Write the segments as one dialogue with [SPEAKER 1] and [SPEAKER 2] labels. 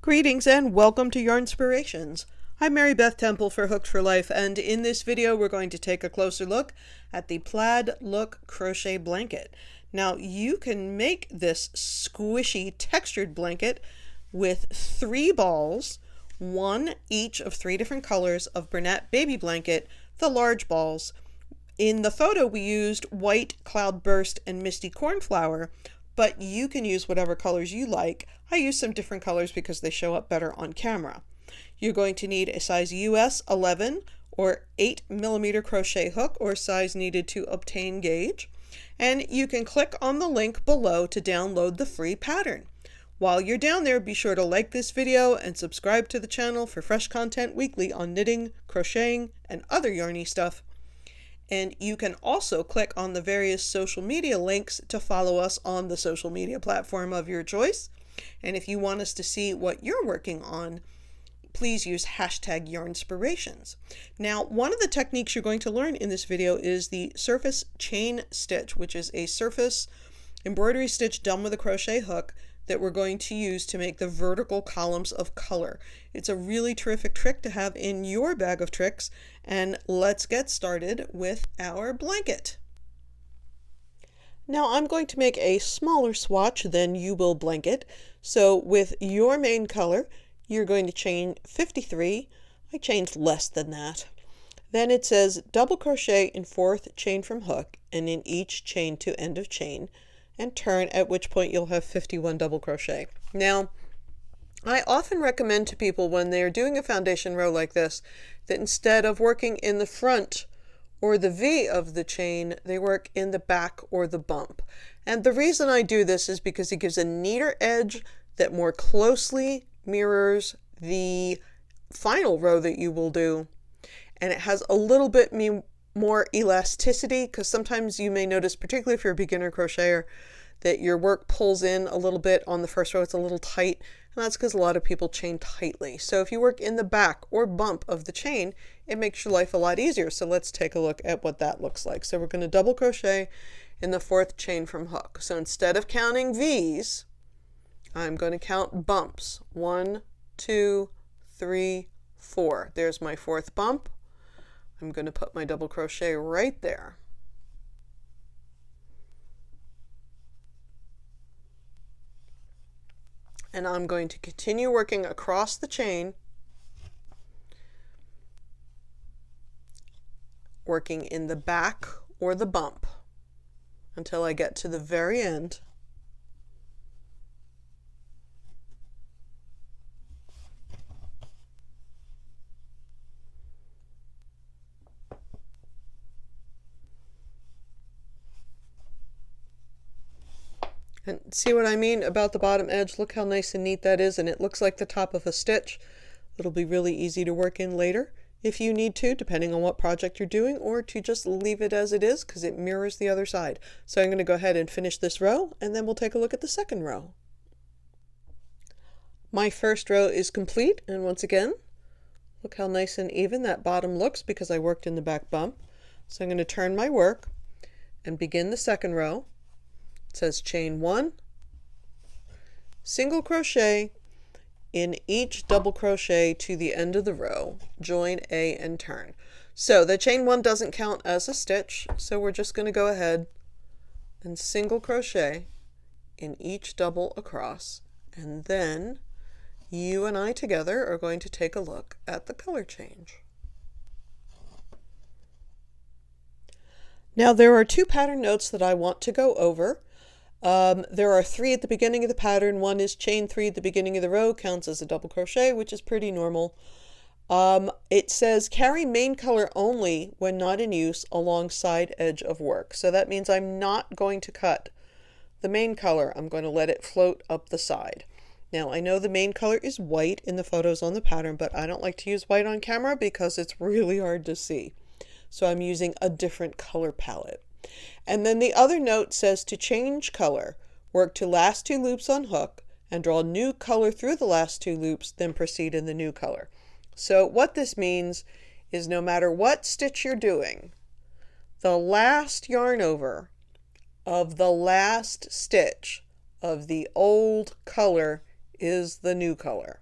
[SPEAKER 1] Greetings and welcome to Yarnspirations. I'm Mary Beth Temple for Hooked for Life, and in this video we're going to take a closer look at the Plaid Look Crochet Blanket. Now you can make this squishy textured blanket with 3 balls, one each of 3 different colors of Bernat Baby Blanket, the large balls. In the photo we used white, cloudburst, and misty cornflower, but you can use whatever colors you like. I use some different colors because they show up better on camera. You're going to need a size US 11 or 8mm crochet hook, or size needed to obtain gauge. And you can click on the link below to download the free pattern. While you're down there, be sure to like this video and subscribe to the channel for fresh content weekly on knitting, crocheting, and other yarny stuff. And you can also click on the various social media links to follow us on the social media platform of your choice. And if you want us to see what you're working on, please use hashtag Yarnspirations. Now, one of the techniques you're going to learn in this video is the surface chain stitch, which is a surface embroidery stitch done with a crochet hook that we're going to use to make the vertical columns of color. It's a really terrific trick to have in your bag of tricks, and let's get started with our blanket. Now I'm going to make a smaller swatch than you will blanket, so with your main color you're going to chain 53. I chained less than that. Then it says double crochet in 4th chain from hook and in each chain to end of chain, and turn, at which point you'll have 51 double crochet. Now, I often recommend to people when they're doing a foundation row like this that instead of working in the front or the V of the chain, they work in the back or the bump. And the reason I do this is because it gives a neater edge that more closely mirrors the final row that you will do. And it has a little bit more elasticity, because sometimes you may notice, particularly if you're a beginner crocheter, that your work pulls in a little bit on the first row. It's a little tight, and that's because a lot of people chain tightly. So if you work in the back or bump of the chain, it makes your life a lot easier. So let's take a look at what that looks like. So we're going to double crochet in the 4th chain from hook. So instead of counting V's, I'm going to count bumps. 1, 2, 3, 4. There's my 4th bump. I'm going to put my double crochet right there. And I'm going to continue working across the chain, working in the back or the bump until I get to the very end. And see what I mean about the bottom edge? Look how nice and neat that is, and it looks like the top of a stitch. It'll be really easy to work in later if you need to, depending on what project you're doing, or to just leave it as it is because it mirrors the other side. So I'm going to go ahead and finish this row, and then we'll take a look at the second row. My first row is complete, and once again, look how nice and even that bottom looks because I worked in the back bump. So I'm going to turn my work and begin the second row. It says chain 1, single crochet in each double crochet to the end of the row, join A and turn. So the chain 1 doesn't count as a stitch, so we're just going to go ahead and single crochet in each double across, and then you and I together are going to take a look at the color change. Now there are 2 pattern notes that I want to go over. There are 3 at the beginning of the pattern. One is chain 3 at the beginning of the row, counts as a double crochet, which is pretty normal. It says carry main color only when not in use along side edge of work. So that means I'm not going to cut the main color. I'm going to let it float up the side. Now I know the main color is white in the photos on the pattern, but I don't like to use white on camera because it's really hard to see. So I'm using a different color palette. And then the other note says to change color, work to last 2 loops on hook and draw new color through the last 2 loops, then proceed in the new color. So what this means is no matter what stitch you're doing, the last yarn over of the last stitch of the old color is the new color.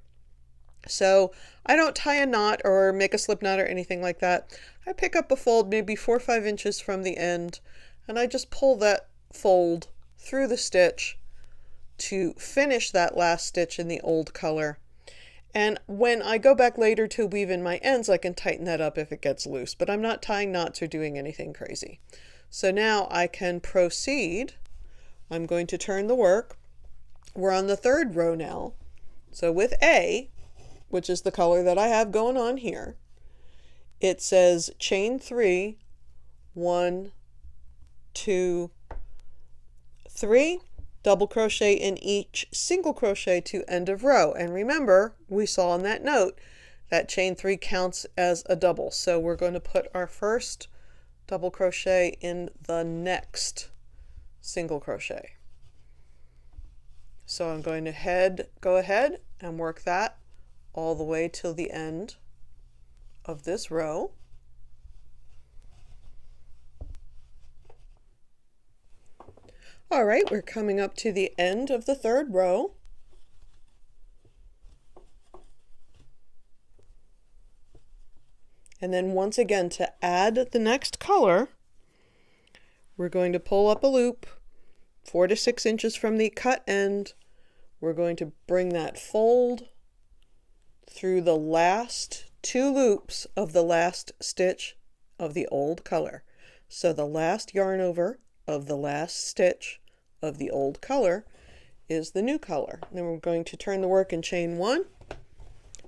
[SPEAKER 1] So I don't tie a knot or make a slip knot or anything like that. I pick up a fold maybe 4 or 5 inches from the end, and I just pull that fold through the stitch to finish that last stitch in the old color. And when I go back later to weave in my ends, I can tighten that up if it gets loose, but I'm not tying knots or doing anything crazy. So now I can proceed. I'm going to turn the work. We're on the third row now. So with A, which is the color that I have going on here, it says chain 3, 1, 2, 3, double crochet in each single crochet to end of row. And remember, we saw in that note that chain 3 counts as a double. So we're going to put our first double crochet in the next single crochet. So I'm going to go ahead and work that all the way till the end of this row. All right, we're coming up to the end of the third row. And then once again, to add the next color, we're going to pull up a loop 4 to 6 inches from the cut end. We're going to bring that fold through the last 2 loops of the last stitch of the old color. So the last yarn over of the last stitch of the old color is the new color. Then we're going to turn the work and chain 1.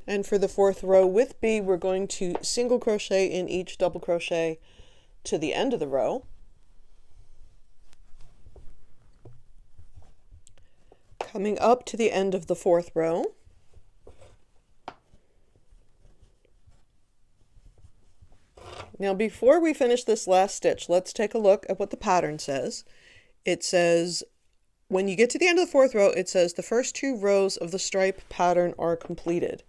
[SPEAKER 1] And for the fourth row with B, we're going to single crochet in each double crochet to the end of the row. Coming up to the end of the fourth row. Now before we finish this last stitch, let's take a look at what the pattern says. It says, when you get to the end of the fourth row, it says the first 2 rows of the stripe pattern are completed.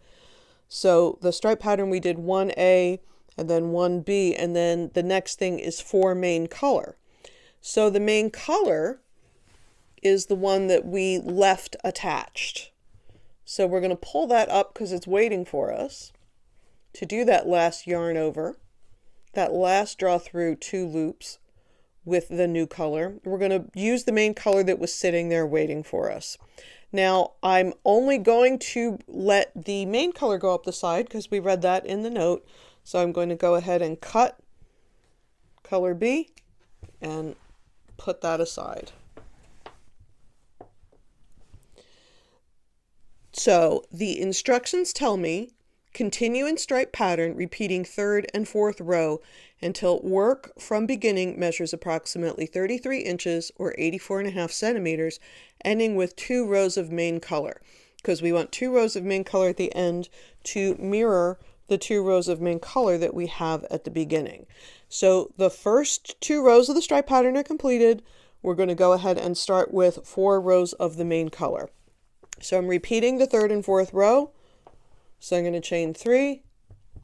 [SPEAKER 1] So the stripe pattern, we did 1A and then 1B, and then the next thing is for main color. So the main color is the one that we left attached. So we're going to pull that up because it's waiting for us to do that last yarn over, that last draw through 2 loops with the new color. We're going to use the main color that was sitting there waiting for us. Now I'm only going to let the main color go up the side because we read that in the note. So I'm going to go ahead and cut color B and put that aside. So the instructions tell me continue in stripe pattern, repeating 3rd and 4th row until work from beginning measures approximately 33 inches or 84.5 centimeters, ending with 2 rows of main color, because we want 2 rows of main color at the end to mirror the 2 rows of main color that we have at the beginning. So the first 2 rows of the stripe pattern are completed. We're going to go ahead and start with 4 rows of the main color. So I'm repeating the 3rd and 4th row. So I'm going to chain 3,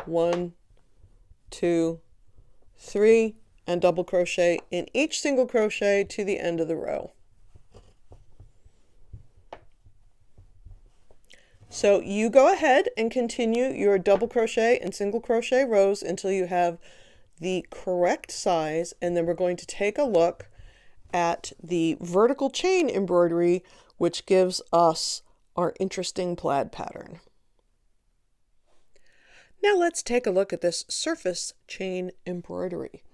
[SPEAKER 1] 1, 2, 3, and double crochet in each single crochet to the end of the row. So you go ahead and continue your double crochet and single crochet rows until you have the correct size, and then we're going to take a look at the vertical chain embroidery, which gives us our interesting plaid pattern. Now let's take a look at this surface chain embroidery.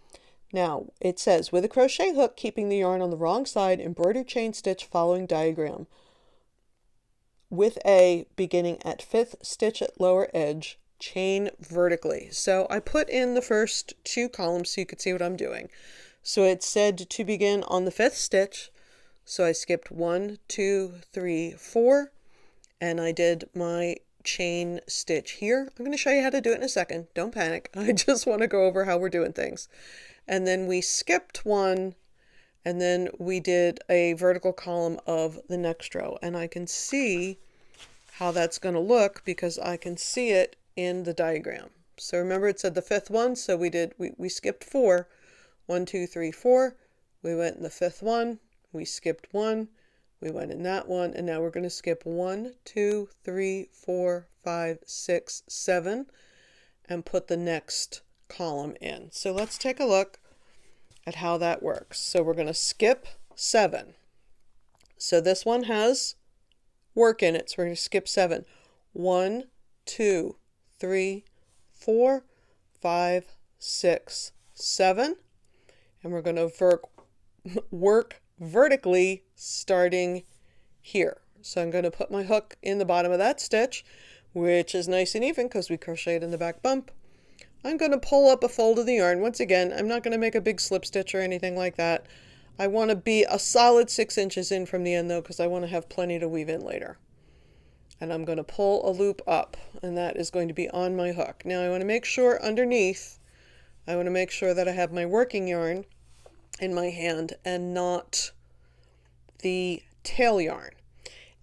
[SPEAKER 1] Now it says, with a crochet hook keeping the yarn on the wrong side, embroider chain stitch following diagram. With A beginning at 5th stitch at lower edge, chain vertically. So I put in the first 2 columns so you could see what I'm doing. So it said to begin on the 5th stitch. So I skipped 1, 2, 3, 4, and I did my chain stitch here. I'm going to show you how to do it in a second. Don't panic. I just want to go over how we're doing things. And then we skipped 1, and then we did a vertical column of the next row. And I can see how that's going to look because I can see it in the diagram. So remember it said the 5th one, so we skipped 4. 1, 2, 3, 4. We went in the 5th one. We skipped 1. We went in that one, and now we're going to skip 1, 2, 3, 4, 5, 6, 7, and put the next column in. So let's take a look at how that works. So we're going to skip 7. So this one has work in it, so we're going to skip 7. 1, 2, 3, 4, 5, 6, 7, and we're going to work vertically starting here. So I'm going to put my hook in the bottom of that stitch, which is nice and even because we crocheted in the back bump. I'm going to pull up a fold of the yarn. Once again, I'm not going to make a big slip stitch or anything like that. I want to be a solid 6 inches in from the end though, because I want to have plenty to weave in later. And I'm going to pull a loop up, and that is going to be on my hook. Now I want to make sure underneath, I want to make sure that I have my working yarn in my hand and not the tail yarn.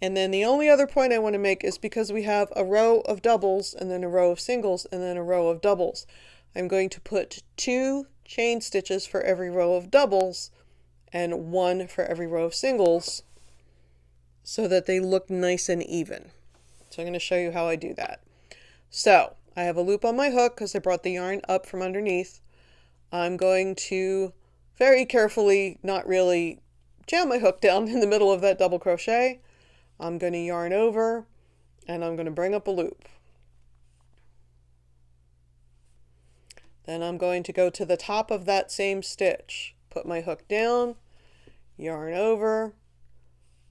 [SPEAKER 1] And then the only other point I want to make is because we have a row of doubles and then a row of singles and then a row of doubles, I'm going to put 2 chain stitches for every row of doubles and 1 for every row of singles so that they look nice and even. So I'm going to show you how I do that. So I have a loop on my hook because I brought the yarn up from underneath. I'm going to very carefully, not really, jam my hook down in the middle of that double crochet. I'm going to yarn over, and I'm going to bring up a loop. Then I'm going to go to the top of that same stitch, put my hook down, yarn over,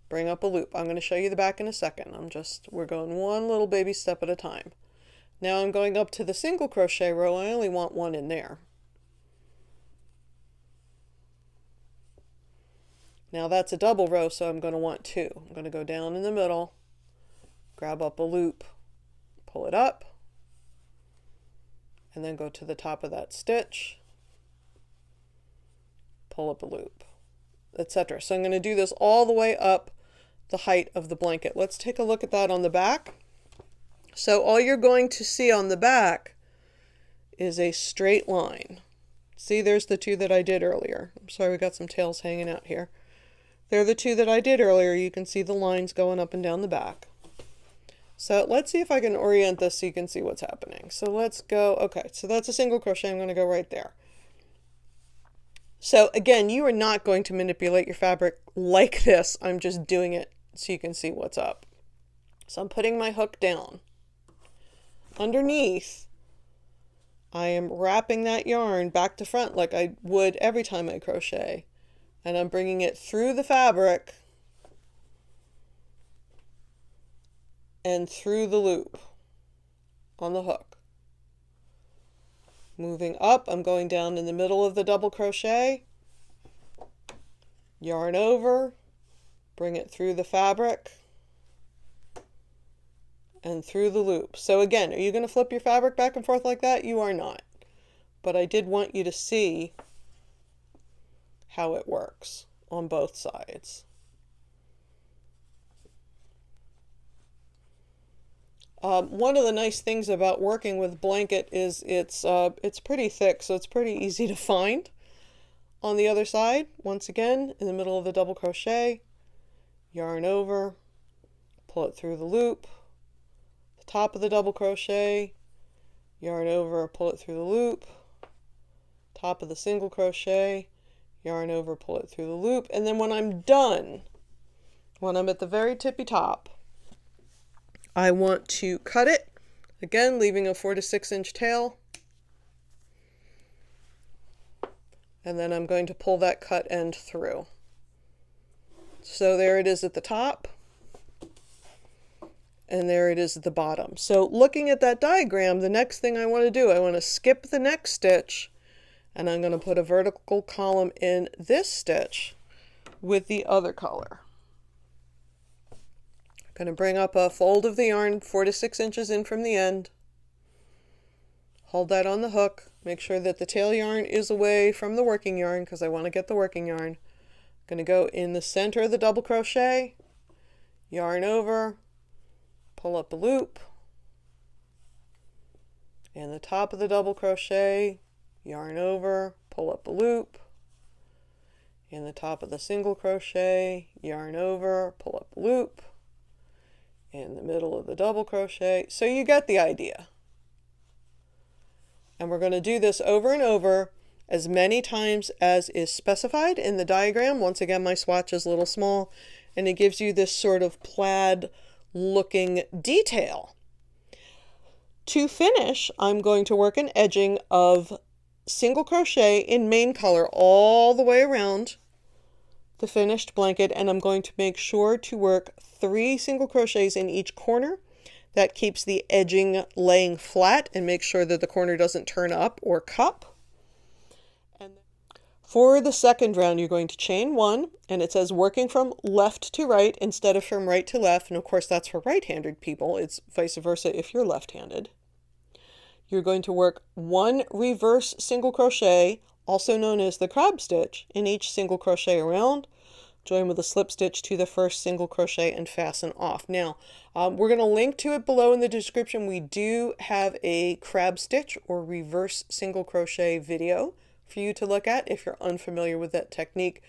[SPEAKER 1] bring up a loop. I'm going to show you the back in a second. We're going one little baby step at a time. Now I'm going up to the single crochet row. I only want 1 in there. Now that's a double row, so I'm going to want 2. I'm going to go down in the middle, grab up a loop, pull it up, and then go to the top of that stitch, pull up a loop, etc. So I'm going to do this all the way up the height of the blanket. Let's take a look at that on the back. So all you're going to see on the back is a straight line. See, there's the 2 that I did earlier. I'm sorry, we got some tails hanging out here. They're the 2 that I did earlier. You can see the lines going up and down the back. So let's see if I can orient this so you can see what's happening. So let's go, okay, so that's a single crochet. I'm going to go right there. So again, you are not going to manipulate your fabric like this. I'm just doing it so you can see what's up. So I'm putting my hook down. Underneath, I am wrapping that yarn back to front like I would every time I crochet. And I'm bringing it through the fabric and through the loop on the hook. Moving up, I'm going down in the middle of the double crochet, yarn over, bring it through the fabric and through the loop. So again, are you going to flip your fabric back and forth like that? You are not. But I did want you to see how it works on both sides. One of the nice things about working with blanket is it's pretty thick, so it's pretty easy to find. On the other side, once again, in the middle of the double crochet, yarn over, pull it through the loop, the top of the double crochet, yarn over, pull it through the loop, top of the single crochet, yarn over, pull it through the loop, and then when I'm done, when I'm at the very tippy top, I want to cut it, again leaving a 4 to 6 inch tail, and then I'm going to pull that cut end through. So there it is at the top, and there it is at the bottom. So looking at that diagram, the next thing I want to do, I want to skip the next stitch, and I'm going to put a vertical column in this stitch with the other color. I'm going to bring up a fold of the yarn 4 to 6 inches in from the end. Hold that on the hook. Make sure that the tail yarn is away from the working yarn because I want to get the working yarn. I'm going to go in the center of the double crochet, yarn over, pull up a loop, and the top of the double crochet, yarn over, pull up a loop, in the top of the single crochet, yarn over, pull up a loop, in the middle of the double crochet. So you get the idea. And we're going to do this over and over as many times as is specified in the diagram. Once again, my swatch is a little small, and it gives you this sort of plaid looking detail. To finish, I'm going to work an edging of single crochet in main color all the way around the finished blanket, and I'm going to make sure to work 3 single crochets in each corner. That keeps the edging laying flat and makes sure that the corner doesn't turn up or cup. And for the second round, you're going to chain 1, and it says working from left to right instead of from right to left. And of course, that's for right-handed people. It's vice versa if you're left-handed. You're going to work 1 reverse single crochet, also known as the crab stitch, in each single crochet around. Join with a slip stitch to the first single crochet and fasten off. Now, we're going to link to it below in the description. We do have a crab stitch or reverse single crochet video for you to look at if you're unfamiliar with that technique.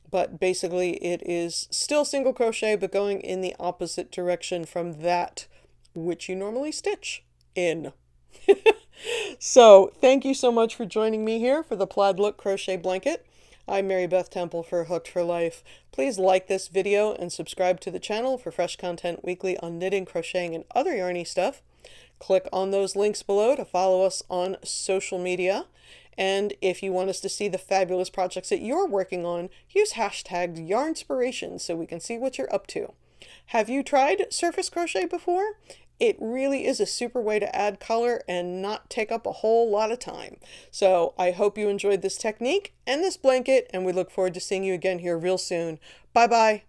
[SPEAKER 1] But basically, it is still single crochet, but going in the opposite direction from that which you normally stitch in. So, thank you so much for joining me here for the Plaid Look Crochet Blanket. I'm Mary Beth Temple for Hooked for Life. Please like this video and subscribe to the channel for fresh content weekly on knitting, crocheting, and other yarny stuff. Click on those links below to follow us on social media. And if you want us to see the fabulous projects that you're working on, use hashtag Yarnspirations so we can see what you're up to. Have you tried surface crochet before? It really is a super way to add color and not take up a whole lot of time. So I hope you enjoyed this technique and this blanket, and we look forward to seeing you again here real soon. Bye-bye.